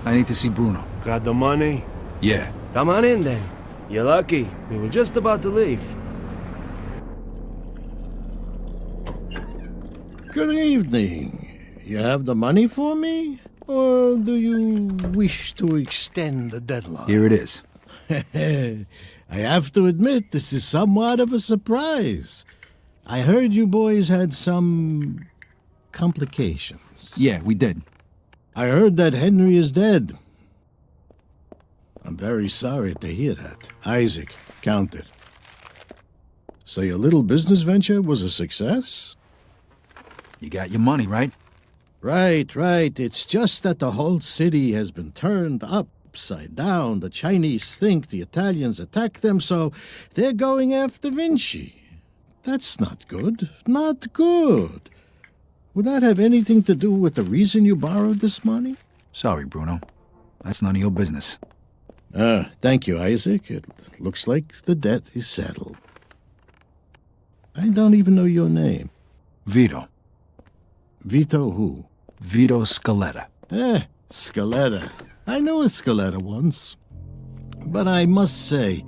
I need to see Bruno. Got the money? Yeah. Come on in then. You're lucky. We were just about to leave. Good evening. You have the money for me? Or do you wish to extend the deadline? Here it is. I have to admit, this is somewhat of a surprise. I heard you boys had some complications. Yeah, we did. I heard that Henry is dead. I'm very sorry to hear that. Isaac, count it. So your little business venture was a success? You got your money, right? Right. It's just that the whole city has been turned upside down. The Chinese think the Italians attacked them, so they're going after Vinci. That's not good. Not good. Would that have anything to do with the reason you borrowed this money? Sorry, Bruno. That's none of your business. Thank you, Isaac. It looks like the debt is settled. I don't even know your name. Vito. Vito who? Vito Scaletta. Scaletta. I knew a Scaletta once. But I must say,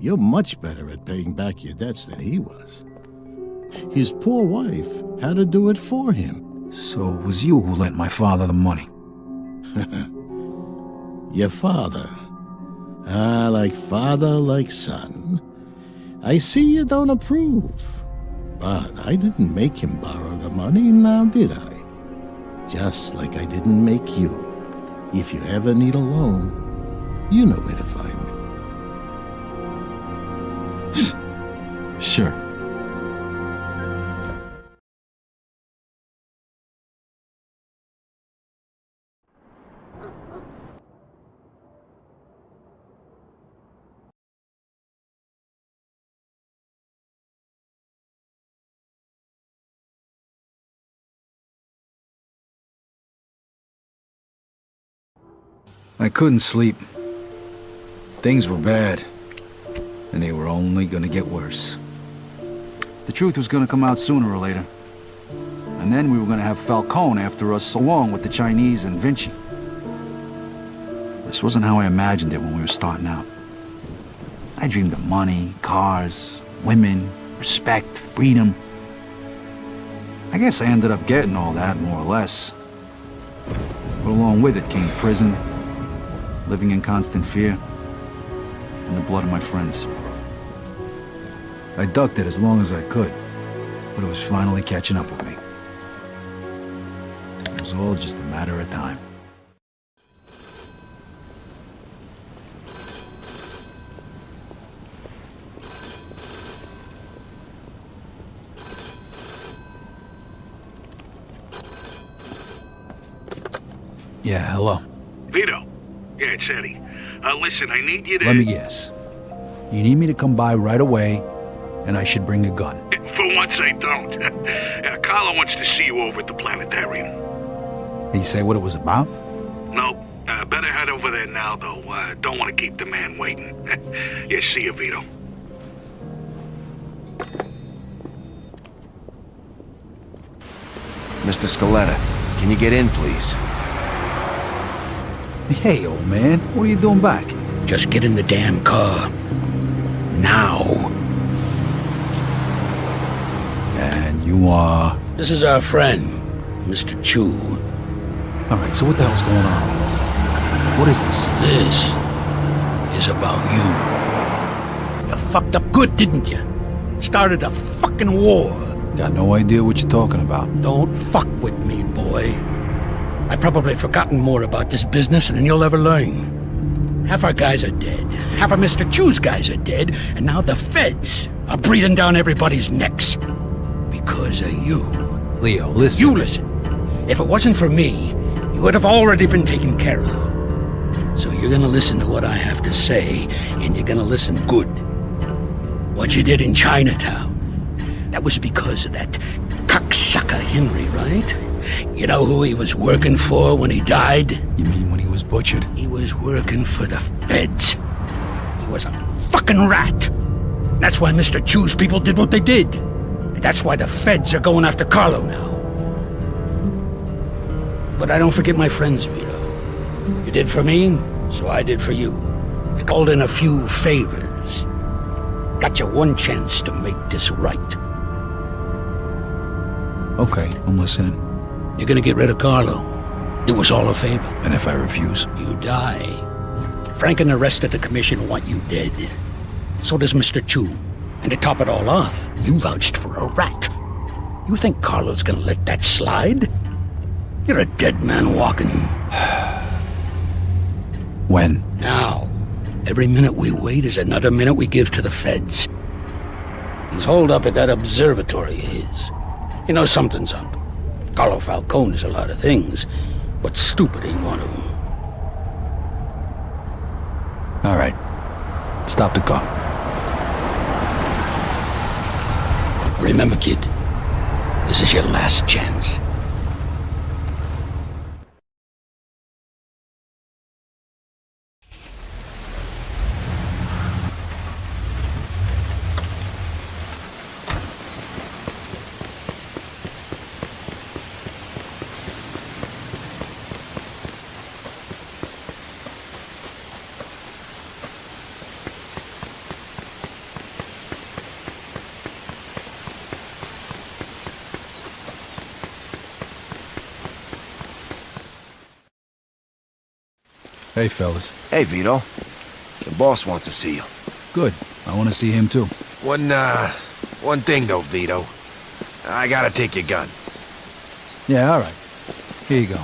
you're much better at paying back your debts than he was. His poor wife had to do it for him. So it was you who lent my father the money. Your father. Like father, like son. I see you don't approve. But I didn't make him borrow the money, now did I? Just like I didn't make you. If you ever need a loan, you know where to find me. Sure. I couldn't sleep. Things were bad, and they were only gonna get worse. The truth was gonna come out sooner or later. And then we were gonna have Falcone after us, along with the Chinese and Vinci. This wasn't how I imagined it when we were starting out. I dreamed of money, cars, women, respect, freedom. I guess I ended up getting all that, more or less. But along with it came prison, living in constant fear, and the blood of my friends. I ducked it as long as I could, but it was finally catching up with me. It was all just a matter of time. Yeah, hello. Vito. Yeah, it's Eddie. Listen, I need you to... Let me guess. You need me to come by right away, and I should bring a gun. For once, I don't. Carlo wants to see you over at the planetarium. Did he say what it was about? Nope. Better head over there now, though. Don't want to keep the man waiting. Yeah, see you, Vito. Mr. Scaletta, can you get in, please? Hey, old man, what are you doing back? Just get in the damn car. Now. And you are... This is our friend, Mr. Chu. Alright, so what the hell's going on? What is this? This is about you. You fucked up good, didn't you? Started a fucking war. Got no idea what you're talking about. Don't fuck with me, boy. I've probably forgotten more about this business than you'll ever learn. Half our guys are dead. Half of Mr. Chu's guys are dead. And now the feds are breathing down everybody's necks. Because of you. Leo, listen. You listen. If it wasn't for me, you would have already been taken care of. So you're gonna listen to what I have to say, and you're gonna listen good. What you did in Chinatown, that was because of that cocksucker Henry, right? You know who he was working for when he died? You mean when he was butchered? He was working for the feds. He was a fucking rat. That's why Mr. Chu's people did what they did. And that's why the feds are going after Carlo now. But I don't forget my friends, Vito. You did for me, so I did for you. I called in a few favors. Got you one chance to make this right. Okay, I'm listening. You're gonna get rid of Carlo. It was all a favor. And if I refuse? You die. Frank and the rest of the commission want you dead. So does Mr. Chu. And to top it all off, you vouched for a rat. You think Carlo's gonna let that slide? You're a dead man walking. When? Now. Every minute we wait is another minute we give to the feds. He's holed up at that observatory of his. You know something's up. Carlo Falcone is a lot of things, but stupid ain't one of them. All right. Stop the car. Remember, kid, this is your last chance. Hey, fellas. Hey, Vito. The boss wants to see you. Good. I want to see him, too. One thing, though, Vito. I gotta take your gun. Yeah, all right. Here you go.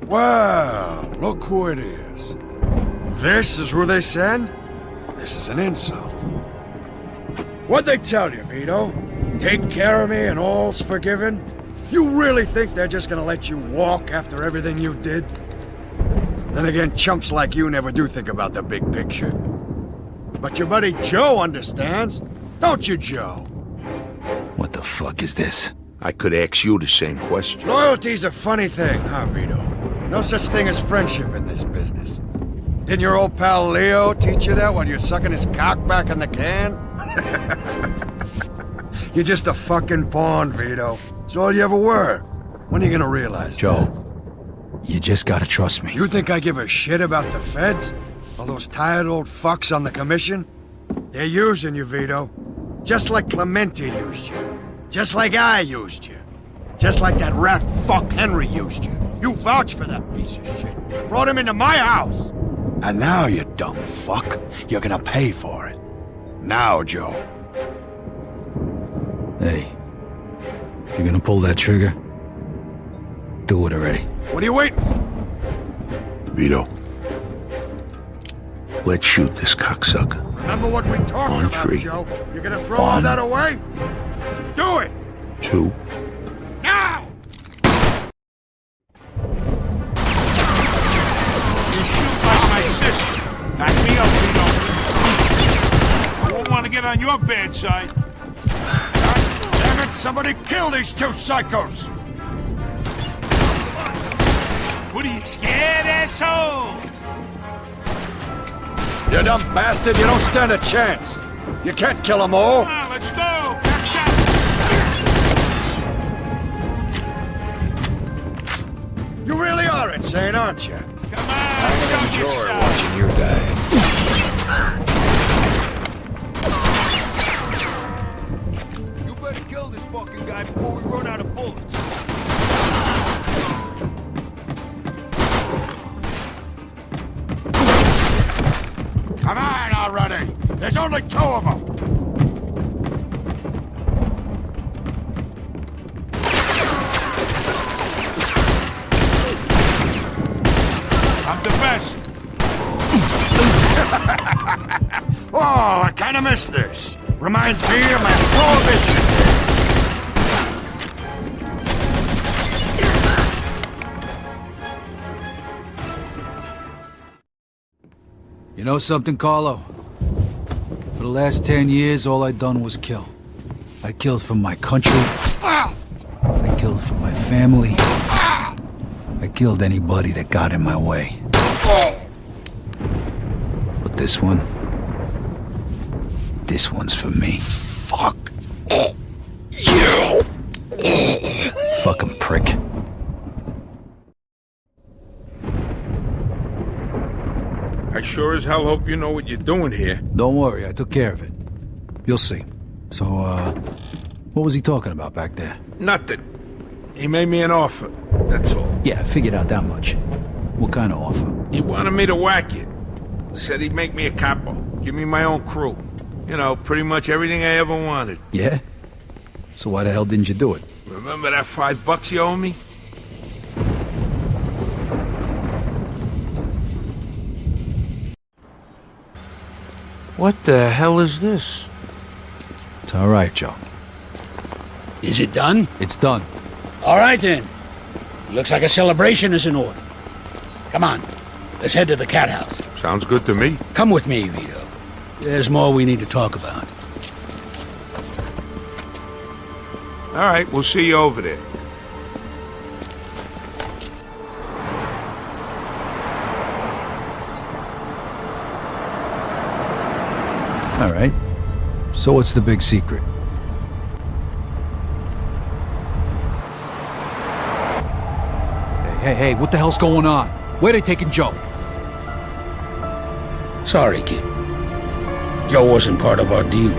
Well, look who it is. This is who they send? This is an insult. What'd they tell you, Vito? Take care of me and all's forgiven? You really think they're just gonna let you walk after everything you did? Then again, chumps like you never do think about the big picture. But your buddy Joe understands, don't you, Joe? What the fuck is this? I could ask you the same question. Loyalty's a funny thing, huh, Vito? No such thing as friendship in this business. Didn't your old pal Leo teach you that while you're sucking his cock back in the can? You're just a fucking pawn, Vito. It's all you ever were. When are you gonna realize? Joe, you just gotta trust me. You think I give a shit about the feds? All those tired old fucks on the commission? They're using you, Vito. Just like Clemente used you. Just like I used you. Just like that rat fuck Henry used you. You vouched for that piece of shit. Brought him into my house. And now, you dumb fuck, you're gonna pay for it. Now, Joe. Hey, if you're gonna pull that trigger, do it already. What are you waiting for? Vito, let's shoot this cocksucker. Remember what we talked On about, three. Joe? You're gonna throw all that away? Do it! 2. Now! You shoot like my sister. Back me up, Vito. I won't want to get on your bad side. God damn it! Somebody kill these two psychos! What are you scared, asshole? You dumb bastard, you don't stand a chance. You can't kill them all. Come on, let's go. Catch up. You really are insane, aren't you? Come on, show yourself. watching you die. You better kill this fucking guy before we run out of bullets. Come on already! There's only 2 of them! I'm the best. Oh, I kinda miss this. Reminds me of my prohibition. You know something, Carlo? For the last 10 years, all I done was kill. I killed for my country. I killed for my family. I killed anybody that got in my way. But this one's for me. Fuck you. Fucking prick. I sure as hell hope you know what you're doing here. Don't worry, I took care of it. You'll see. So, what was he talking about back there? Nothing. He made me an offer, that's all. Yeah, I figured out that much. What kind of offer? He wanted me to whack it. Said he'd make me a capo, give me my own crew. You know, pretty much everything I ever wanted. Yeah? So why the hell didn't you do it? Remember that $5 you owe me? What the hell is this? It's all right, Joe. Is it done? It's done. All right, then. Looks like a celebration is in order. Come on, let's head to the cat house. Sounds good to me. Come with me, Vito. There's more we need to talk about. All right, we'll see you over there. All right. So what's the big secret? Hey, what the hell's going on? Where they taking Joe? Sorry, kid. Joe wasn't part of our deal.